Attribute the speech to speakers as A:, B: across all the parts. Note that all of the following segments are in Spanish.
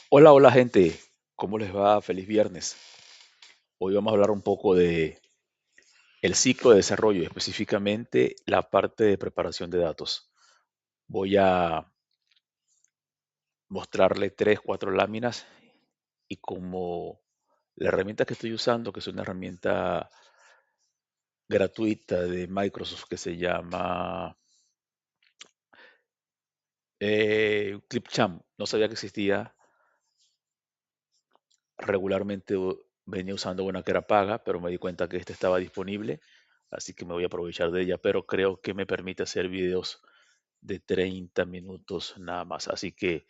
A: Hola, hola gente, ¿cómo les va? Feliz viernes. Hoy vamos a hablar un poco de el ciclo de desarrollo, específicamente la parte de preparación de datos. Voy a mostrarle tres, cuatro láminas y como la herramienta que estoy usando, que es una herramienta gratuita de Microsoft que se llama Clipchamp, no sabía que existía. Regularmente venía usando una que era paga, pero me di cuenta que esta estaba disponible, así que me voy a aprovechar de ella, pero creo que me permite hacer videos de 30 minutos nada más. Así que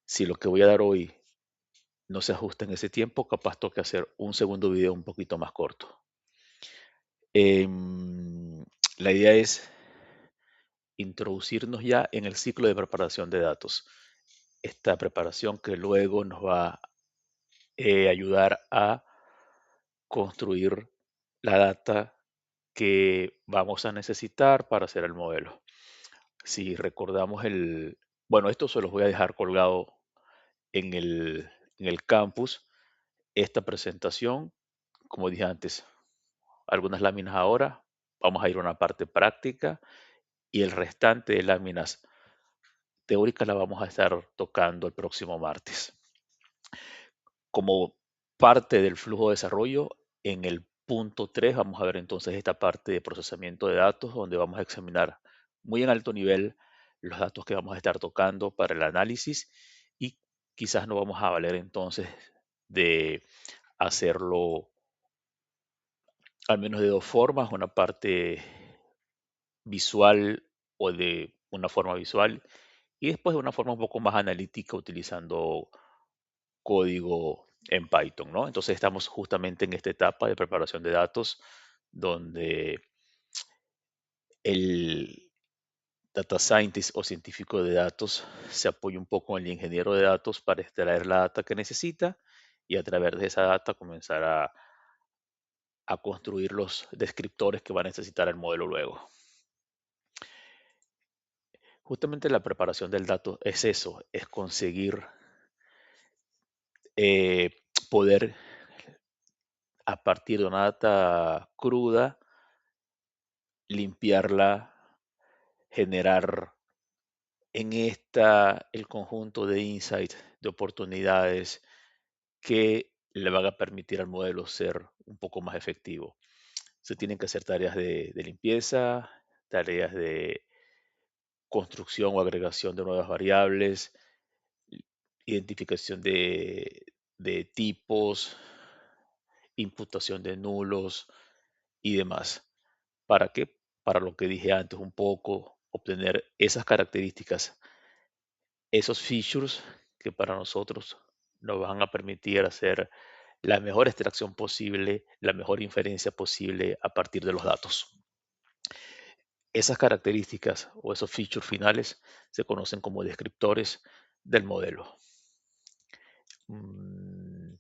A: si lo que voy a dar hoy no se ajusta en ese tiempo, capaz toque hacer un segundo video un poquito más corto. La idea es introducirnos ya en el ciclo de preparación de datos. Esta preparación que luego nos va a ayudar a construir la data que vamos a necesitar para hacer el modelo. Si recordamos bueno, esto se los voy a dejar colgado en en el campus, esta presentación, como dije antes, algunas láminas ahora, vamos a ir a una parte práctica y el restante de láminas teóricas la vamos a estar tocando el próximo martes. Como parte del flujo de desarrollo, en el punto 3 vamos a ver entonces esta parte de procesamiento de datos, donde vamos a examinar muy en alto nivel los datos que vamos a estar tocando para el análisis y quizás nos vamos a valer entonces de hacerlo al menos de dos formas, una parte visual o de una forma visual y después de una forma un poco más analítica utilizando código en Python, ¿no? Entonces estamos justamente en esta etapa de preparación de datos donde el data scientist o científico de datos se apoya un poco en el ingeniero de datos para extraer la data que necesita y a través de esa data comenzar a construir los descriptores que va a necesitar el modelo luego. Justamente la preparación del dato es eso, es conseguir eh, poder a partir de una data cruda limpiarla, generar en esta el conjunto de insights, de oportunidades que le van a permitir al modelo ser un poco más efectivo. Se tienen que hacer tareas de limpieza, tareas de construcción o agregación de nuevas variables, identificación de tipos, imputación de nulos y demás. ¿Para qué? Para lo que dije antes un poco, obtener esas características, esos features que para nosotros nos van a permitir hacer la mejor extracción posible, la mejor inferencia posible a partir de los datos. Esas características o esos features finales se conocen como descriptores del modelo. Mm,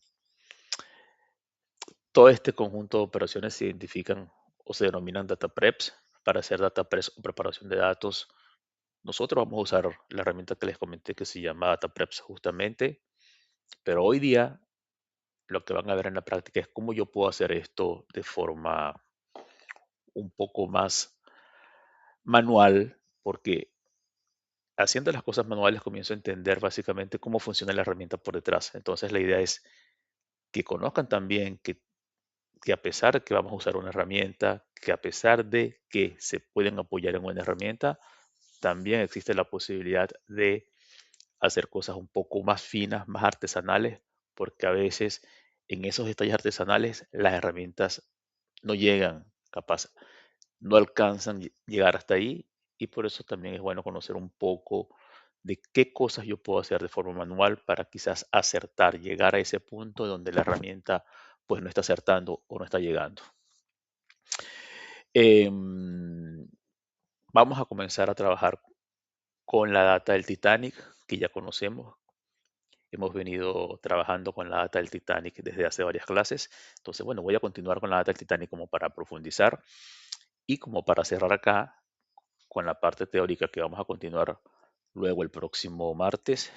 A: Todo este conjunto de operaciones se identifican o se denominan data preps. Para hacer data preps o preparación de datos, nosotros vamos a usar la herramienta que les comenté que se llama data preps justamente, pero hoy día lo que van a ver en la práctica es cómo yo puedo hacer esto de forma un poco más manual, porque haciendo las cosas manuales comienzo a entender básicamente cómo funciona la herramienta por detrás. Entonces la idea es que conozcan también que a pesar de que vamos a usar una herramienta, que a pesar de que se pueden apoyar en una herramienta, también existe la posibilidad de hacer cosas un poco más finas, más artesanales, porque a veces en esos detalles artesanales las herramientas no llegan, capaz, no alcanzan llegar hasta ahí y por eso también es bueno conocer un poco de qué cosas yo puedo hacer de forma manual para quizás acertar, llegar a ese punto donde la herramienta pues no está acertando o no está llegando. Em, Vamos a comenzar a trabajar con la data del Titanic, que ya conocemos. Hemos venido trabajando con la data del Titanic desde hace varias clases. Entonces, bueno, voy a continuar con la data del Titanic como para profundizar y como para cerrar acá con la parte teórica que vamos a continuar luego el próximo martes.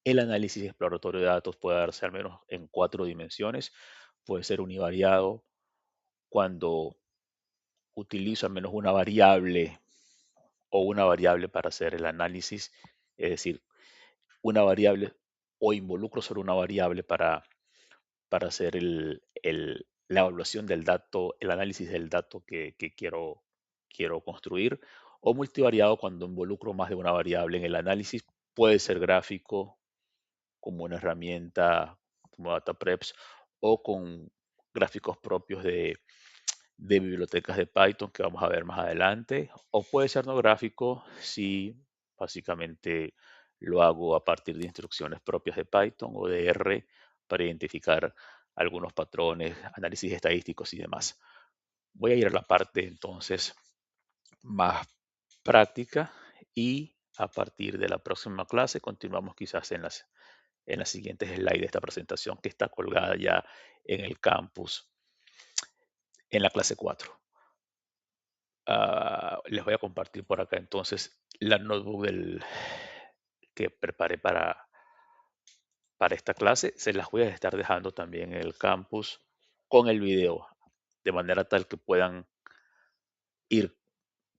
A: El análisis exploratorio de datos puede darse al menos en 4 dimensiones. Puede ser univariado cuando utilizo al menos una variable o una variable para hacer el análisis, es decir, una variable o involucro sobre una variable para hacer la evaluación del dato, el análisis del dato que quiero construir, o multivariado cuando involucro más de una variable en el análisis. Puede ser gráfico, como una herramienta como DataPreps, o con gráficos propios de bibliotecas de Python que vamos a ver más adelante, o puede ser no gráfico si básicamente lo hago a partir de instrucciones propias de Python o de R para identificar algunos patrones, análisis estadísticos y demás. Voy a ir a la parte entonces más práctica y a partir de la próxima clase continuamos quizás en las siguientes slides de esta presentación que está colgada ya en el campus en la clase 4. Les voy a compartir por acá entonces la notebook que preparé para esta clase. Se las voy a estar dejando también en el campus con el video, de manera tal que puedan ir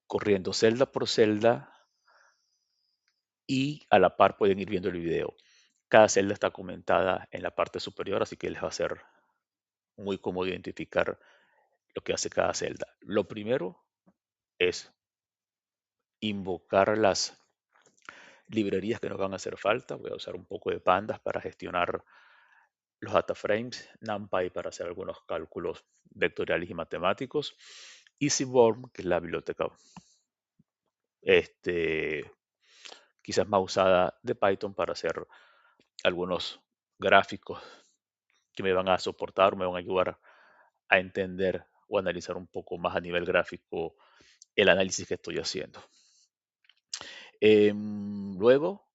A: corriendo celda por celda y a la par pueden ir viendo el video. Cada celda está comentada en la parte superior, así que les va a ser muy cómodo identificar lo que hace cada celda. Lo primero es invocar las librerías que nos van a hacer falta. Voy a usar un poco de Pandas para gestionar los data frames, NumPy para hacer algunos cálculos vectoriales y matemáticos, y Seaborn, que es la biblioteca este, quizás más usada de Python para hacer algunos gráficos que me van a soportar, me van a ayudar a entender o analizar un poco más a nivel gráfico el análisis que estoy haciendo. Luego,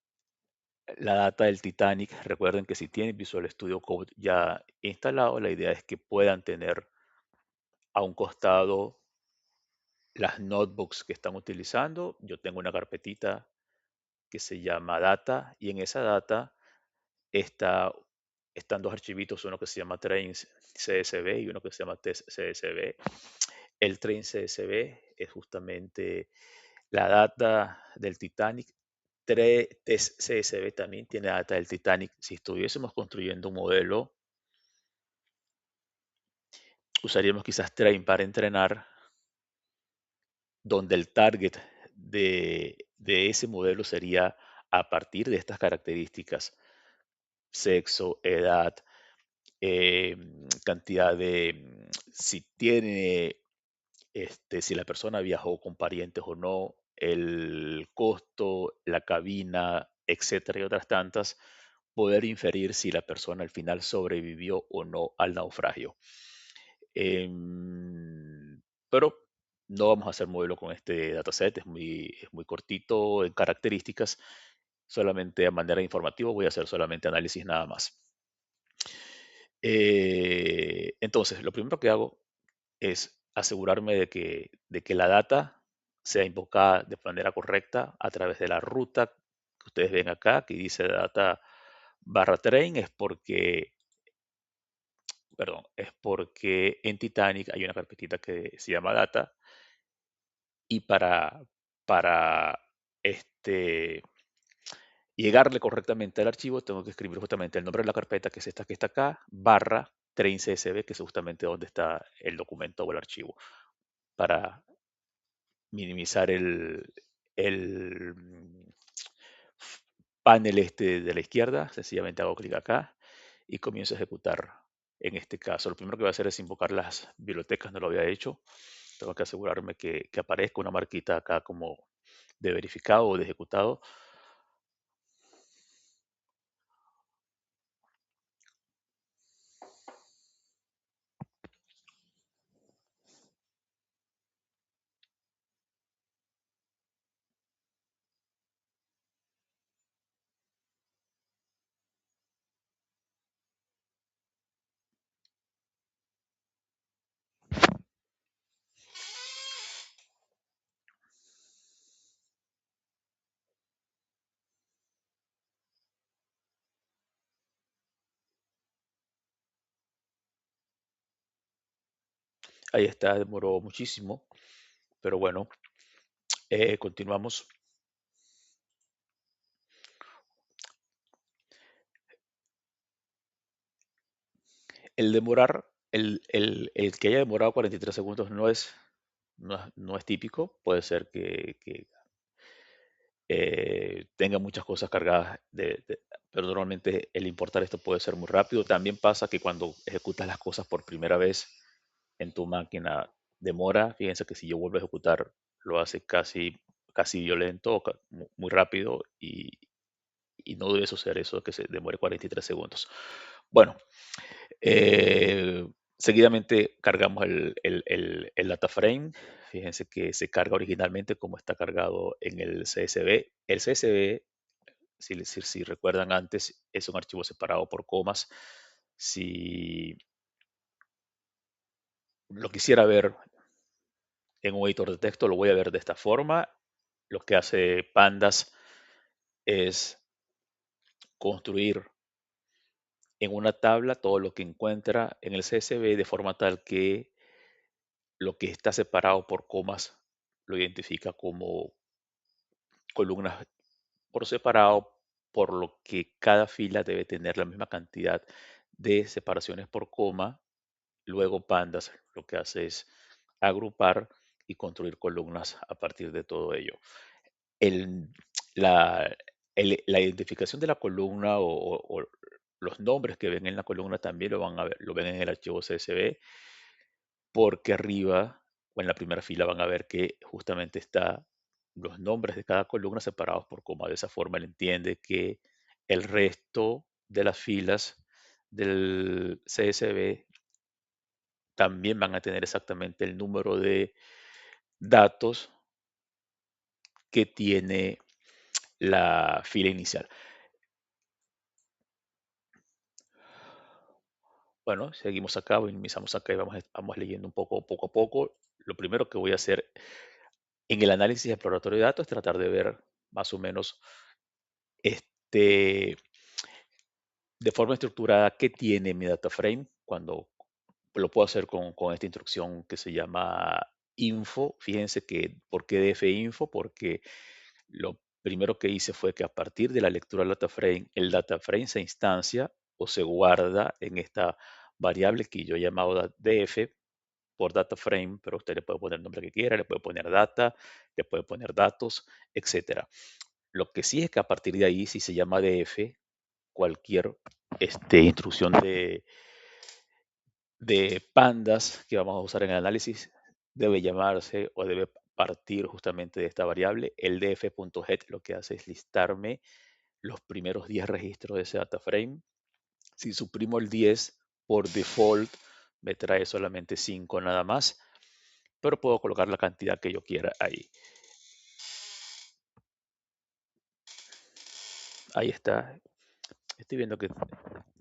A: la data del Titanic. Recuerden que si tienen Visual Studio Code ya instalado, la idea es que puedan tener a un costado las notebooks que están utilizando. Yo tengo una carpetita que se llama data y en esa data está, están dos archivitos, uno que se llama trains CSV y uno que se llama test CSV. El train CSV es justamente la data del Titanic. Test CSV también tiene data del Titanic. Si estuviésemos construyendo un modelo, usaríamos quizás Train para entrenar, donde el target de ese modelo sería a partir de estas características: sexo, edad, cantidad si tiene, si la persona viajó con parientes o no, el costo, la cabina, etcétera, y otras tantas, poder inferir si la persona al final sobrevivió o no al naufragio. Pero no vamos a hacer modelo con este dataset, es muy cortito en características, solamente a manera informativa voy a hacer solamente análisis nada más. Entonces, lo primero que hago es asegurarme de que la data sea invocada de manera correcta a través de la ruta que ustedes ven acá, que dice data barra train, es porque en Titanic hay una carpetita que se llama data y para este, llegarle correctamente al archivo tengo que escribir justamente el nombre de la carpeta, que es esta que está acá, barra train CSV, que es justamente donde está el documento o el archivo. Para minimizar el panel de la izquierda, sencillamente hago clic acá y comienzo a ejecutar. En este caso, lo primero que voy a hacer es invocar las bibliotecas, no lo había hecho. Tengo que asegurarme que aparezca una marquita acá como de verificado o de ejecutado. Ahí está, demoró muchísimo, pero bueno, continuamos. El demorar, el que haya demorado 43 segundos no es típico. Puede ser que tenga muchas cosas cargadas, pero normalmente el importar esto puede ser muy rápido. También pasa que cuando ejecutas las cosas por primera vez en tu máquina demora. Fíjense que si yo vuelvo a ejecutar, lo hace casi violento o muy rápido y no debe suceder eso, que se demore 43 segundos. Bueno, eh, seguidamente cargamos el data frame. Fíjense que se carga originalmente como está cargado en el CSV. El CSV, si recuerdan antes, es un archivo separado por comas. Si lo quisiera ver en un editor de texto, lo voy a ver de esta forma. Lo que hace Pandas es construir en una tabla todo lo que encuentra en el CSV de forma tal que lo que está separado por comas lo identifica como columnas por separado, por lo que cada fila debe tener la misma cantidad de separaciones por coma. Luego Pandas lo que hace es agrupar y construir columnas a partir de todo ello. El, la, la identificación de la columna o los nombres que ven en la columna también lo van a ver, lo ven en el archivo CSV, porque arriba o en la primera fila van a ver que justamente está los nombres de cada columna separados por coma. De esa forma él entiende que el resto de las filas del CSV también van a tener exactamente el número de datos que tiene la fila inicial. Bueno, seguimos acá, minimizamos acá y vamos leyendo un poco a poco. Lo primero que voy a hacer en el análisis exploratorio de datos es tratar de ver más o menos este, de forma estructurada qué tiene mi data frame cuando lo puedo hacer con esta instrucción que se llama info. Fíjense que, ¿por qué df info? Porque lo primero que hice fue que a partir de la lectura del data frame, el data frame se instancia o se guarda en esta variable que yo he llamado df por data frame, pero usted le puede poner el nombre que quiera, le puede poner data, le puede poner datos, etcétera. Lo que sí es que a partir de ahí, si se llama df, cualquier instrucción de pandas que vamos a usar en el análisis debe llamarse o debe partir justamente de esta variable. El df.head lo que hace es listarme los primeros 10 registros de ese data frame. Si suprimo el 10, por default me trae solamente 5 nada más, pero puedo colocar la cantidad que yo quiera ahí. Ahí está. Estoy viendo que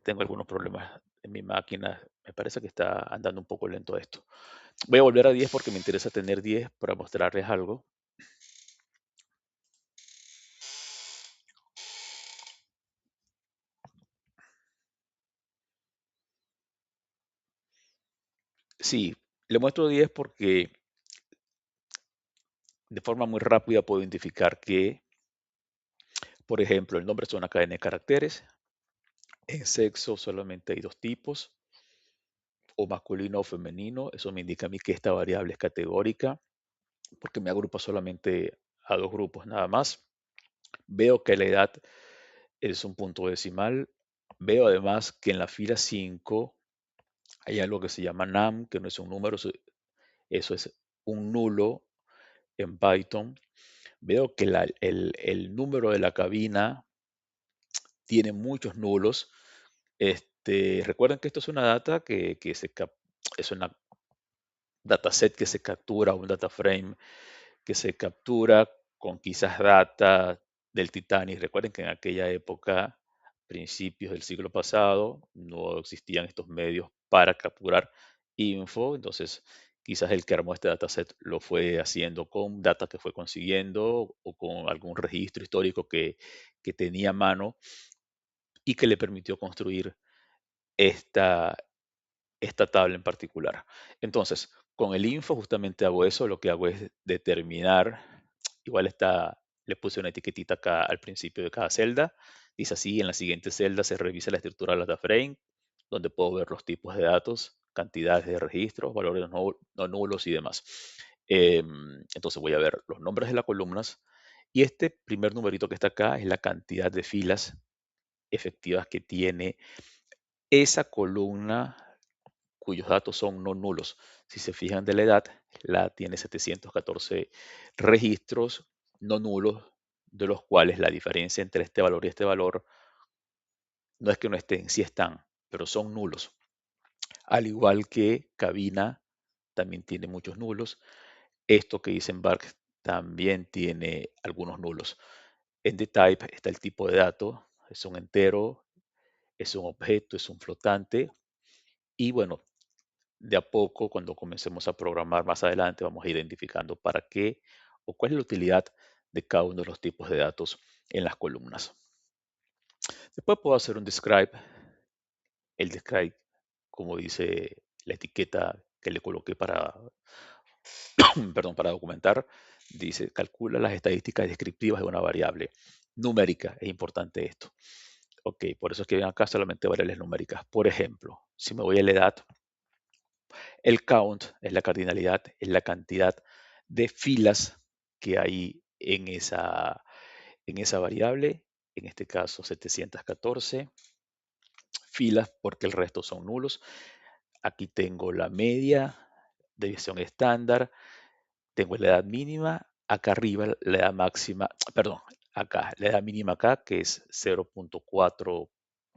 A: tengo algunos problemas en mi máquina. Me parece que está andando un poco lento esto. Voy a volver a 10 porque me interesa tener 10 para mostrarles algo. Sí, le muestro 10 porque de forma muy rápida puedo identificar que, por ejemplo, el nombre es una cadena de caracteres. En sexo solamente hay dos tipos, o masculino o femenino. Eso me indica a mí que esta variable es categórica porque me agrupa solamente a dos grupos nada más. Veo que la edad es un punto decimal. Veo además que en la fila 5 hay algo que se llama NaM, que no es un número, eso es un nulo en Python. Veo que el número de la cabina tiene muchos nulos. Recuerden que esto es una data es una dataset que se captura, un data frame que se captura con quizás data del Titanic. Recuerden que en aquella época, principios del siglo pasado, no existían estos medios para capturar info. Entonces, quizás el que armó este dataset lo fue haciendo con data que fue consiguiendo o con algún registro histórico que tenía a mano y que le permitió construir esta, esta tabla en particular. Entonces, Con el info justamente hago eso, lo que hago es determinar, igual está, le puse una etiquetita acá al principio de cada celda, dice así, en la siguiente celda se revisa la estructura del data frame, donde puedo ver los tipos de datos, cantidades de registros, valores no nulos y demás. Entonces voy a ver los nombres de las columnas y este primer numerito que está acá es la cantidad de filas efectivas que tiene esa columna cuyos datos son no nulos. Si se fijan de la edad, la tiene 714 registros no nulos, de los cuales la diferencia entre este valor y este valor no es que no estén, sí están, pero son nulos. Al igual que cabina también tiene muchos nulos. Esto que dice Embark también tiene algunos nulos. En the type está el tipo de dato, es un entero, es un objeto, es un flotante. Y bueno, de a poco, cuando comencemos a programar más adelante, vamos a ir identificando para qué o cuál es la utilidad de cada uno de los tipos de datos en las columnas. Después puedo hacer un describe. El describe, como dice la etiqueta que le coloqué para, perdón, para documentar, dice, calcula las estadísticas descriptivas de una variable numérica. Es importante esto. Ok, por eso es que ven acá solamente variables numéricas. Por ejemplo, si me voy a la edad, el count es la cardinalidad, es la cantidad de filas que hay en esa variable, en este caso 714 filas porque el resto son nulos. Aquí tengo la media, deviación estándar, tengo la edad mínima, acá arriba la edad máxima, perdón, acá, la edad mínima acá que es 0.4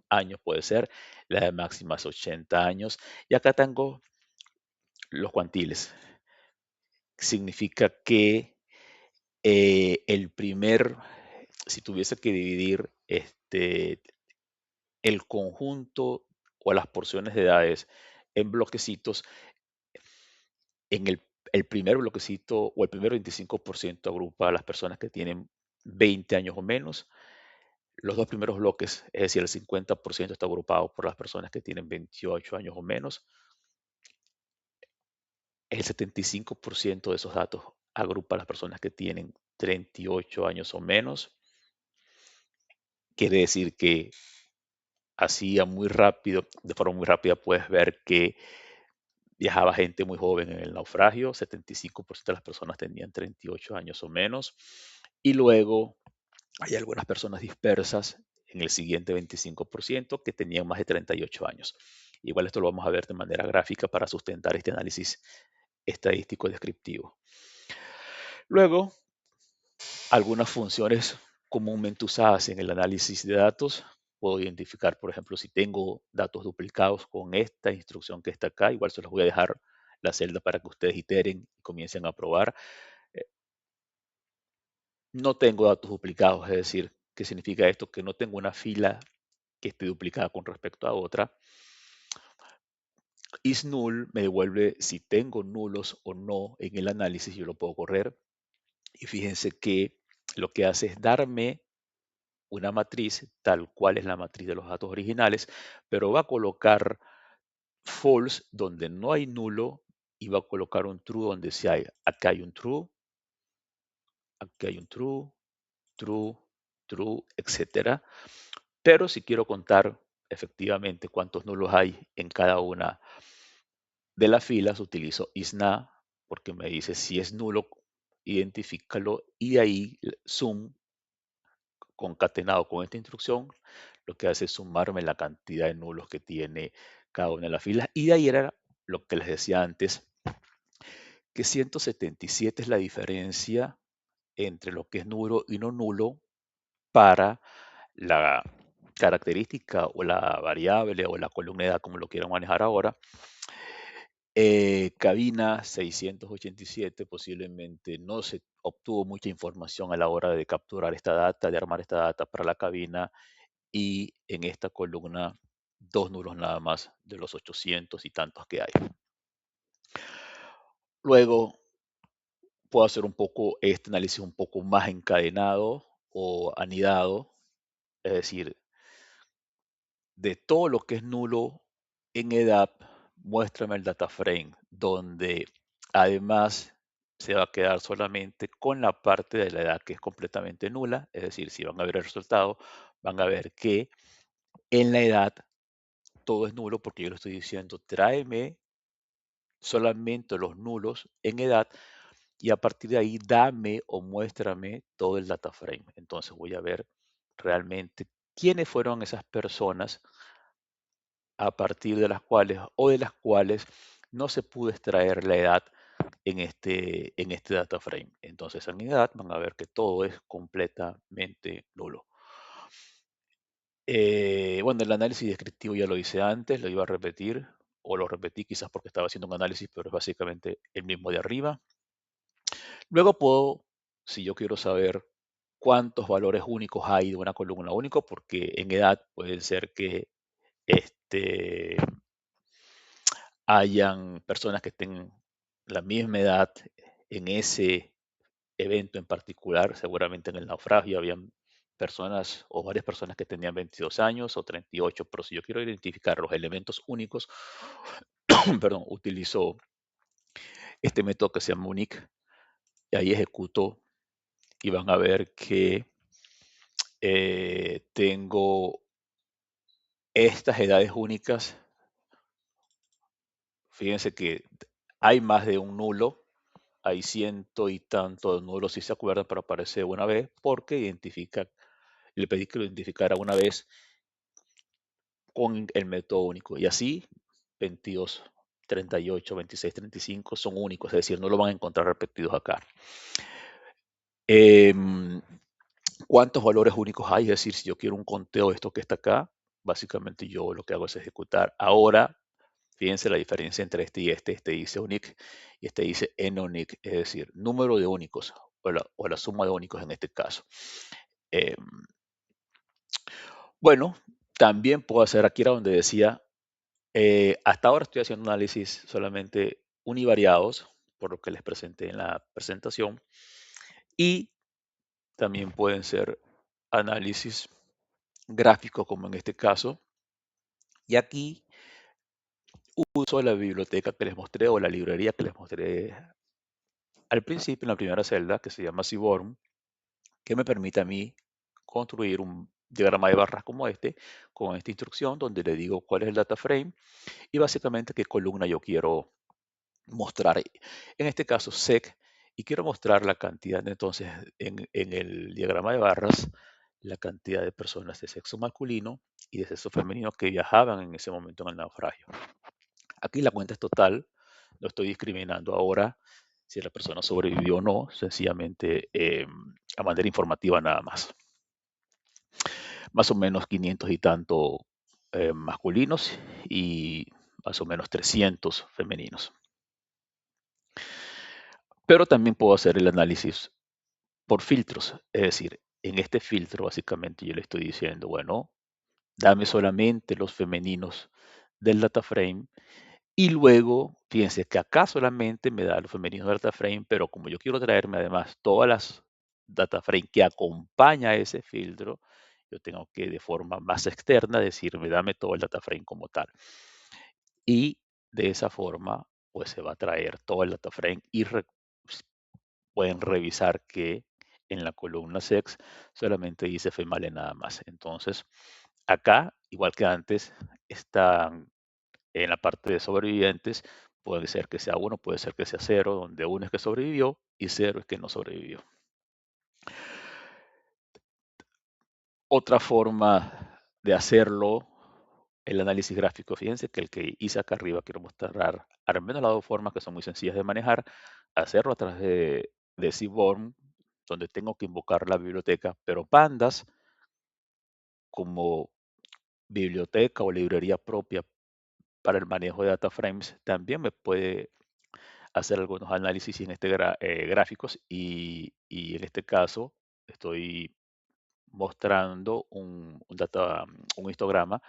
A: años puede ser, la edad máxima es 80 años y acá tengo los cuantiles. Significa que si tuviese que dividir el conjunto o las porciones de edades en bloquecitos, en el primer bloquecito o el primer 25% agrupa a las personas que tienen 20 años o menos. Los dos primeros bloques, es decir, el 50% está agrupado por las personas que tienen 28 años o menos. El 75% de esos datos agrupa a las personas que tienen 38 años o menos. Quiere decir que muy rápido, de forma muy rápida, puedes ver que viajaba gente muy joven en el naufragio, 75% de las personas tenían 38 años o menos, y luego hay algunas personas dispersas en el siguiente 25% que tenían más de 38 años. Igual esto lo vamos a ver de manera gráfica para sustentar este análisis estadístico descriptivo. Luego, algunas funciones comúnmente usadas en el análisis de datos. Puedo identificar, por ejemplo, si tengo datos duplicados con esta instrucción que está acá. Igual se los voy a dejar la celda para que ustedes iteren y comiencen a probar. Eh, No tengo datos duplicados, es decir, ¿qué significa esto? Que no tengo una fila que esté duplicada con respecto a otra. IsNull me devuelve si tengo nulos o no en el análisis, yo lo puedo correr. Y fíjense que lo que hace es darme una matriz tal cual es la matriz de los datos originales, pero va a colocar false donde no hay nulo y va a colocar un true donde sí hay. Acá hay un true, aquí hay un true, true, true, etcétera. Pero si quiero contar efectivamente cuántos nulos hay en cada una de las filas, utilizo isNa porque me dice si es nulo, identifícalo y de ahí sum concatenado con esta instrucción, lo que hace es sumarme la cantidad de nulos que tiene cada una de las filas. Y de ahí era lo que les decía antes, que 177 es la diferencia entre lo que es nulo y no nulo para la característica o la variable o la columna de edad, como lo quieran manejar ahora. Cabina 687 posiblemente no se obtuvo mucha información a la hora de capturar esta data, de armar esta data para la cabina y en esta columna dos nulos nada más de los 800 y tantos que hay. Luego puedo hacer un poco este análisis un poco más encadenado o anidado, es decir, de todo lo que es nulo en EDAP, muéstrame el data frame donde Además, se va a quedar solamente con la parte de la edad que es completamente nula, es decir, si van a ver el resultado, van a ver que en la edad todo es nulo porque yo le estoy diciendo, tráeme solamente los nulos en edad y a partir de ahí dame o muéstrame todo el data frame. Entonces voy a ver realmente quiénes fueron esas personas a partir de las cuales o de las cuales no se pudo extraer la edad en este data frame. Entonces en edad van a ver que todo es completamente nulo. Bueno, el análisis descriptivo ya lo hice antes, lo iba a repetir, o lo repetí quizás porque estaba haciendo un análisis, pero es básicamente el mismo de arriba. Luego puedo, si yo quiero saber cuántos valores únicos hay de una columna único, porque en edad puede ser que este, hayan personas que estén la misma edad en ese evento en particular, seguramente en el naufragio habían personas o varias personas que tenían 22 años o 38, pero si yo quiero identificar los elementos únicos, perdón, utilizo este método que se llama unique y ahí ejecuto y van a ver que tengo estas edades únicas. Fíjense que hay más de un nulo, hay ciento y tantos nulos si se acuerdan, pero aparece una vez porque identifica, le pedí que lo identificara una vez con el método único. Y así, 22, 38, 26, 35 son únicos, es decir, no lo van a encontrar repetidos acá. Em, ¿Cuántos valores únicos hay? Es decir, si yo quiero un conteo de esto que está acá, básicamente yo lo que hago es ejecutar. Ahora, fíjense la diferencia entre este y este. Este dice unique y este dice n-unique, es decir, número de únicos o la suma de únicos en este caso. Em, bueno, también puedo hacer aquí era donde decía hasta ahora estoy haciendo análisis solamente univariados, por lo que les presenté en la presentación, y también pueden ser análisis gráficos, como en este caso. Y aquí uso la biblioteca que les mostré o la librería que les mostré al principio, en la primera celda, que se llama Seaborn, que me permite a mí construir un diagrama de barras como este, con esta instrucción donde le digo cuál es el data frame y básicamente qué columna yo quiero mostrar, en este caso sec, y quiero mostrar la cantidad, entonces, en el diagrama de barras, la cantidad de personas de sexo masculino y de sexo femenino que viajaban en ese momento en el naufragio. Aquí la cuenta es total, no estoy discriminando ahora si la persona sobrevivió o no, sencillamente a manera informativa nada más. Más o menos 500 y tanto masculinos y más o menos 300 femeninos. Pero también puedo hacer el análisis por filtros. Es decir, en este filtro básicamente yo le estoy diciendo, bueno, dame solamente los femeninos del data frame y luego, fíjense que acá solamente me da los femeninos del data frame, pero como yo quiero traerme además todas las data frame que acompaña a ese filtro, yo tengo que de forma más externa decirme, dame todo el data frame como tal. Y de esa forma, pues se va a traer todo el data frame y pueden revisar que en la columna sex solamente dice female nada más. Entonces, acá, igual que antes, están en la parte de sobrevivientes, puede ser que sea uno, puede ser que sea cero, donde uno es que sobrevivió y cero es que no sobrevivió. Otra forma de hacerlo, el análisis gráfico, fíjense que el que hice acá arriba, quiero mostrar al menos las dos formas que son muy sencillas de manejar, hacerlo a través de Seaborn, donde tengo que invocar la biblioteca, pero Pandas como biblioteca o librería propia para el manejo de data frames también me puede hacer algunos análisis en este gráficos y en este caso estoy mostrando un histograma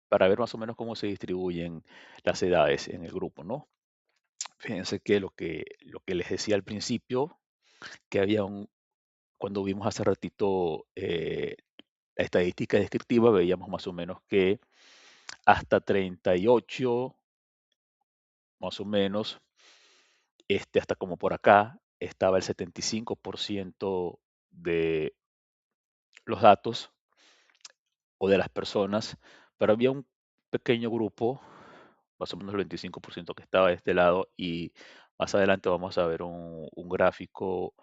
A: para ver más o menos cómo se distribuyen las edades en el grupo, ¿no? Fíjense que lo que les decía al principio, que había cuando vimos hace ratito la estadística descriptiva, veíamos más o menos que hasta 38, más o menos, hasta como por acá, estaba el 75% de los datos o de las personas, pero había un pequeño grupo, más o menos el 25% que estaba de este lado, y más adelante vamos a ver un gráfico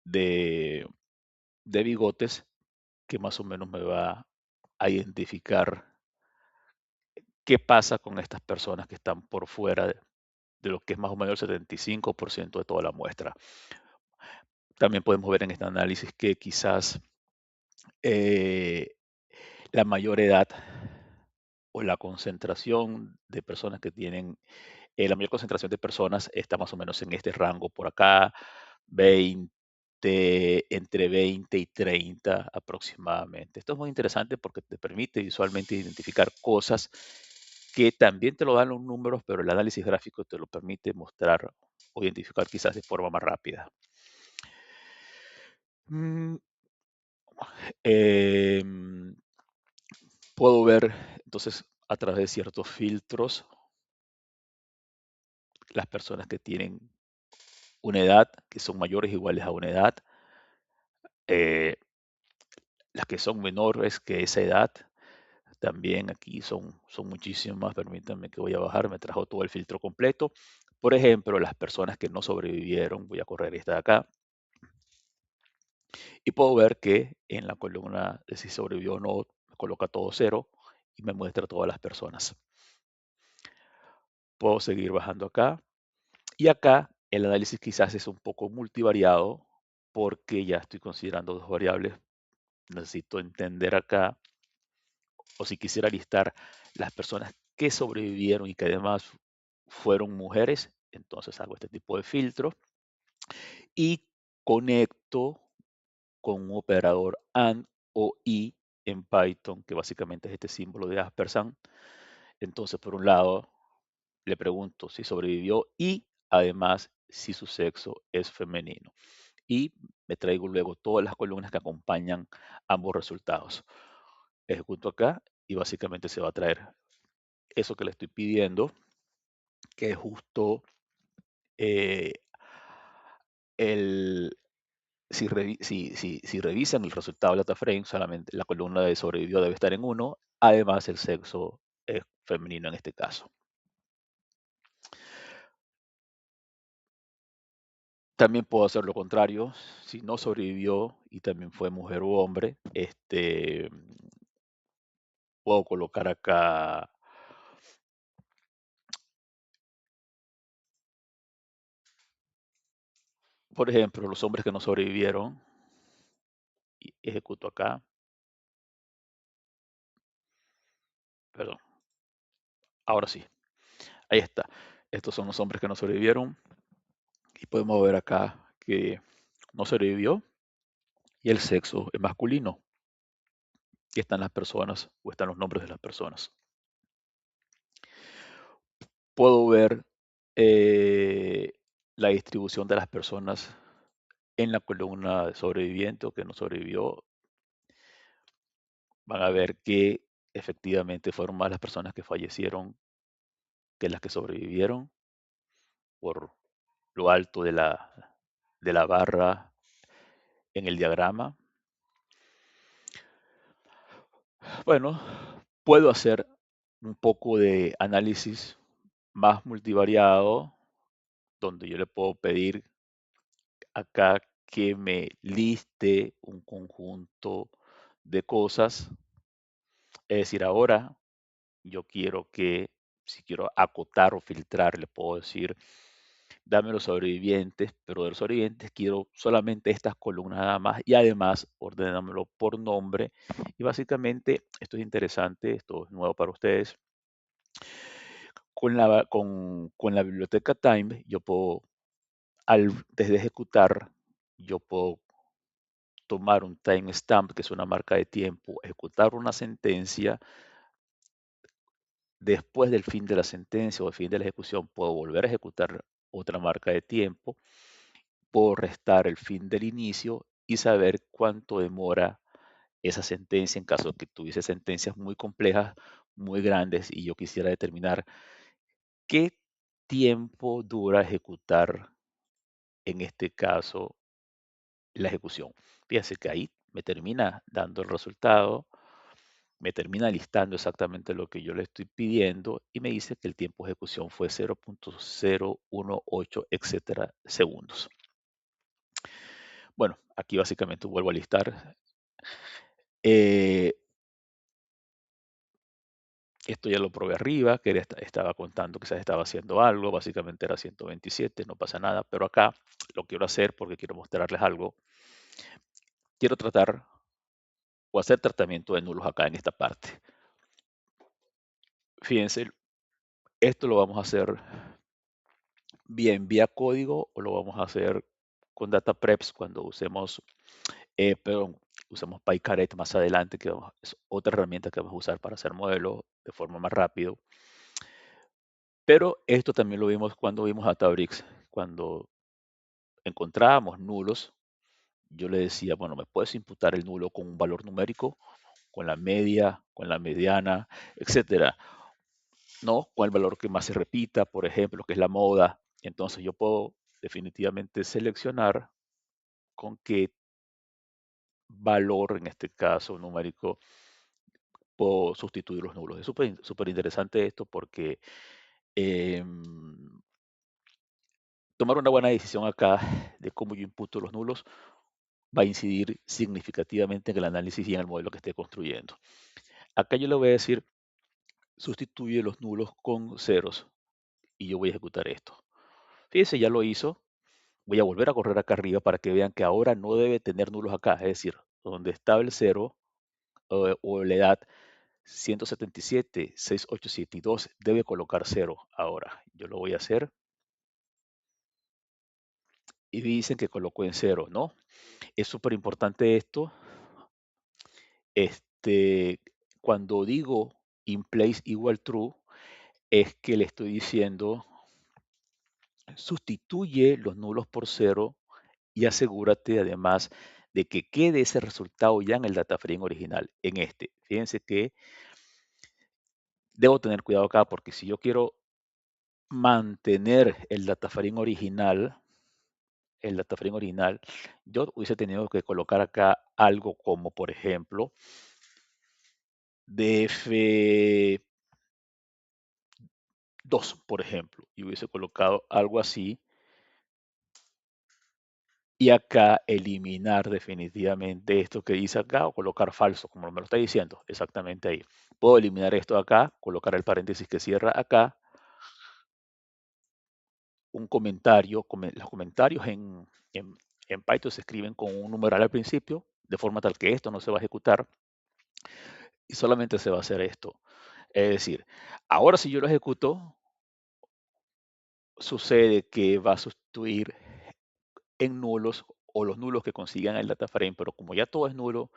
A: de, de bigotes que más o menos me va a identificar qué pasa con estas personas que están por fuera de lo que es más o menos el 75% de toda la muestra. También podemos ver en este análisis que quizás eh, la mayor edad o la concentración de personas que tienen, la mayor concentración de personas está más o menos en este rango por acá, 20, entre 20 y 30 aproximadamente. Esto es muy interesante porque te permite visualmente identificar cosas que también te lo dan los números, pero el análisis gráfico te lo permite mostrar o identificar quizás de forma más rápida. Mm, em, Puedo ver entonces a través de ciertos filtros las personas que tienen una edad, que son mayores o iguales a una edad, eh, las que son menores que esa edad, también aquí son muchísimas, permítanme que voy a bajar, me trajo todo el filtro completo. Por ejemplo, las personas que no sobrevivieron, voy a correr esta de acá, y puedo ver que en la columna de si sobrevivió o no, me coloca todo cero y me muestra todas las personas. Puedo seguir bajando acá. Y acá el análisis quizás es un poco multivariado porque ya estoy considerando dos variables. Necesito entender acá, o si quisiera listar las personas que sobrevivieron y que además fueron mujeres, entonces hago este tipo de filtro y conecto con un operador AND o y en Python, que básicamente es este símbolo de Aspersan. Entonces, por un lado, le pregunto si sobrevivió y además si su sexo es femenino. Y me traigo luego todas las columnas que acompañan ambos resultados. Ejecuto acá y básicamente se va a traer eso que le estoy pidiendo, que es justo eh, el, si revisan el resultado de DataFrame, solamente la columna de sobrevivió debe estar en uno, además el sexo es femenino en este caso. También puedo hacer lo contrario, si no sobrevivió y también fue mujer u hombre, puedo colocar acá, por ejemplo, los hombres que no sobrevivieron, y ejecuto acá, perdón, ahora sí, ahí está. Estos son los hombres que no sobrevivieron y podemos ver acá que no sobrevivió y el sexo es masculino. Y están las personas o están los nombres de las personas. Puedo ver eh, la distribución de las personas en la columna de sobreviviente o que no sobrevivió. Van a ver que efectivamente fueron más las personas que fallecieron que las que sobrevivieron por lo alto de la barra en el diagrama. Bueno, puedo hacer un poco de análisis más multivariado, donde yo le puedo pedir acá que me liste un conjunto de cosas. Es decir, ahora yo quiero que, si quiero acotar o filtrar, le puedo decir, dame los sobrevivientes, pero de los sobrevivientes quiero solamente estas columnas nada más y además ordenámelo por nombre. Y básicamente, esto es interesante, esto es nuevo para ustedes. Con la biblioteca Time, yo puedo, desde ejecutar, yo puedo tomar un timestamp, que es una marca de tiempo, ejecutar una sentencia, después del fin de la sentencia o el fin de la ejecución, puedo volver a ejecutar otra marca de tiempo, puedo restar el fin del inicio y saber cuánto demora esa sentencia en caso de que tuviese sentencias muy complejas, muy grandes y yo quisiera determinar qué tiempo dura ejecutar, en este caso, la ejecución. Fíjense que ahí me termina dando el resultado, me termina listando exactamente lo que yo le estoy pidiendo y me dice que el tiempo de ejecución fue 0.018, etcétera, segundos. Bueno, aquí básicamente vuelvo a listar. Eh, Esto ya lo probé arriba, que estaba contando, quizás estaba haciendo algo, básicamente era 127, no pasa nada, pero acá lo quiero hacer porque quiero mostrarles algo. Quiero tratar o hacer tratamiento de nulos acá en esta parte. Fíjense, esto lo vamos a hacer bien vía código o lo vamos a hacer con data preps cuando usemos, perdón, usemos PyCaret más adelante, que es otra herramienta que vamos a usar para hacer modelos de forma más rápido. Pero esto también lo vimos cuando vimos Databricks, cuando encontrábamos nulos, yo le decía, bueno, ¿me puedes imputar el nulo con un valor numérico, con la media, con la mediana, etcétera? ¿No? Con el valor que más se repita, por ejemplo, que es la moda. Entonces yo puedo definitivamente seleccionar con qué valor, en este caso numérico, puedo sustituir los nulos. Es súper interesante esto porque em, tomar una buena decisión acá de cómo yo imputo los nulos va a incidir significativamente en el análisis y en el modelo que esté construyendo. Acá yo le voy a decir, sustituye los nulos con ceros y yo voy a ejecutar esto. Fíjense, ya lo hizo. Voy a volver a correr acá arriba para que vean que ahora no debe tener nulos acá. Es decir, donde estaba el cero o la edad 177, 6872, debe colocar cero ahora. Yo lo voy a hacer y dicen que colocó en cero, ¿no? Es súper importante esto. Este, cuando digo in place igual true, es que le estoy diciendo sustituye los nulos por cero y asegúrate además de que quede ese resultado ya en el data frame original, en este. Fíjense que debo tener cuidado acá porque si yo quiero mantener el data frame original, yo hubiese tenido que colocar acá algo como, por ejemplo, df2, por ejemplo, y hubiese colocado algo así y acá eliminar definitivamente esto que dice acá o colocar falso, como me lo está diciendo, exactamente ahí. Puedo eliminar esto de acá, colocar el paréntesis que cierra acá, un comentario, los comentarios en Python se escriben con un numeral al principio, de forma tal que esto no se va a ejecutar y solamente se va a hacer esto. Es decir, ahora si yo lo ejecuto, sucede que va a sustituir en nulos o los nulos que consigan el data frame, pero como ya todo es nulo,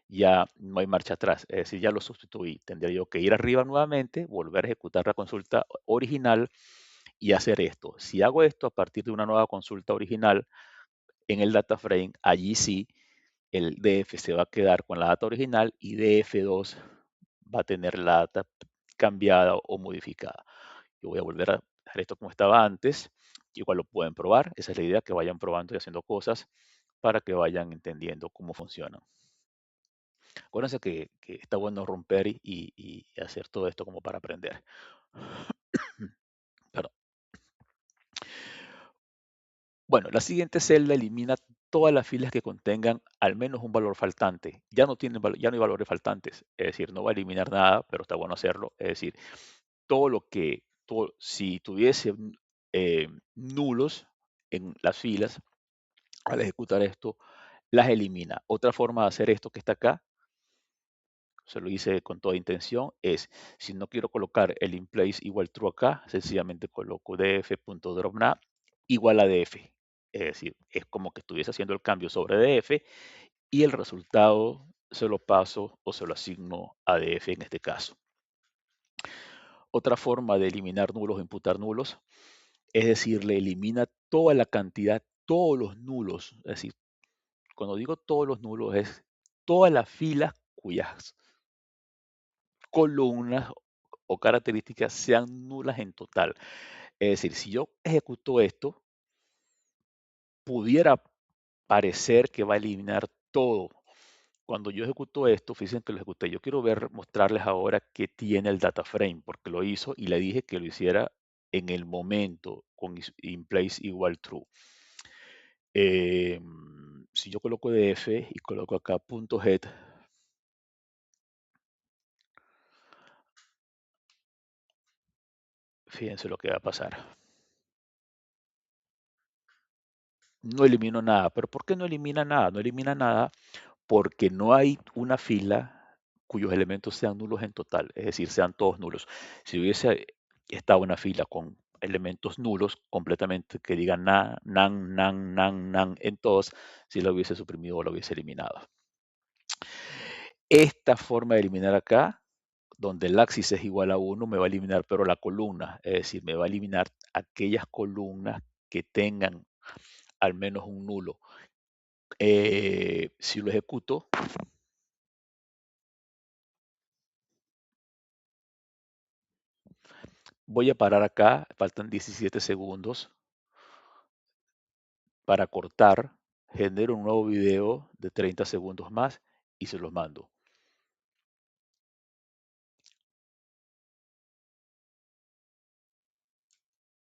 A: ya no hay marcha atrás, es decir, ya lo sustituí. Tendría yo que ir arriba nuevamente, volver a ejecutar la consulta original y hacer esto. Si hago esto a partir de una nueva consulta original en el data frame, allí sí el DF se va a quedar con la data original y DF2 va a tener la data cambiada o modificada. Yo voy a volver a dejar esto como estaba antes. Igual lo pueden probar. Esa es la idea, que vayan probando y haciendo cosas para que vayan entendiendo cómo funcionan. Acuérdense que está bueno romper y hacer todo esto como para aprender. Perdón. Bueno, la siguiente celda elimina todas las filas que contengan al menos un valor faltante. Ya no hay valores faltantes, es decir, no va a eliminar nada, pero está bueno hacerlo. Es decir, si tuviese nulos en las filas, al ejecutar esto, las elimina. Otra forma de hacer esto que está acá, se lo hice con toda intención, es si no quiero colocar el in place igual true acá, sencillamente coloco df.dropNav igual a df. Es decir, es como que estuviese haciendo el cambio sobre df y el resultado se lo paso o se lo asigno a df en este caso. Otra forma de eliminar nulos o imputar nulos, es decir, le elimina toda la cantidad, todos los nulos. Es decir, cuando digo todos los nulos es todas las filas cuyas columnas o características sean nulas en total. Es decir, si yo ejecuto esto, pudiera parecer que va a eliminar todo. Cuando yo ejecuto esto, fíjense que lo ejecuté. Yo quiero ver, mostrarles ahora qué tiene el data frame, porque lo hizo y le dije que lo hiciera en el momento con in place igual true. Si yo coloco df y coloco acá punto .head, fíjense lo que va a pasar. No elimino nada. ¿Pero por qué no elimina nada? No elimina nada porque no hay una fila cuyos elementos sean nulos en total, es decir, sean todos nulos. Si hubiese estado una fila con elementos nulos completamente que digan nan en todos, si lo hubiese suprimido o lo hubiese eliminado. Esta forma de eliminar acá, donde el axis es igual a 1, me va a eliminar pero la columna, es decir, me va a eliminar aquellas columnas que tengan al menos un nulo. Si lo ejecuto, voy a parar acá, faltan 17 segundos para cortar, genero un nuevo video de 30 segundos más y se los mando.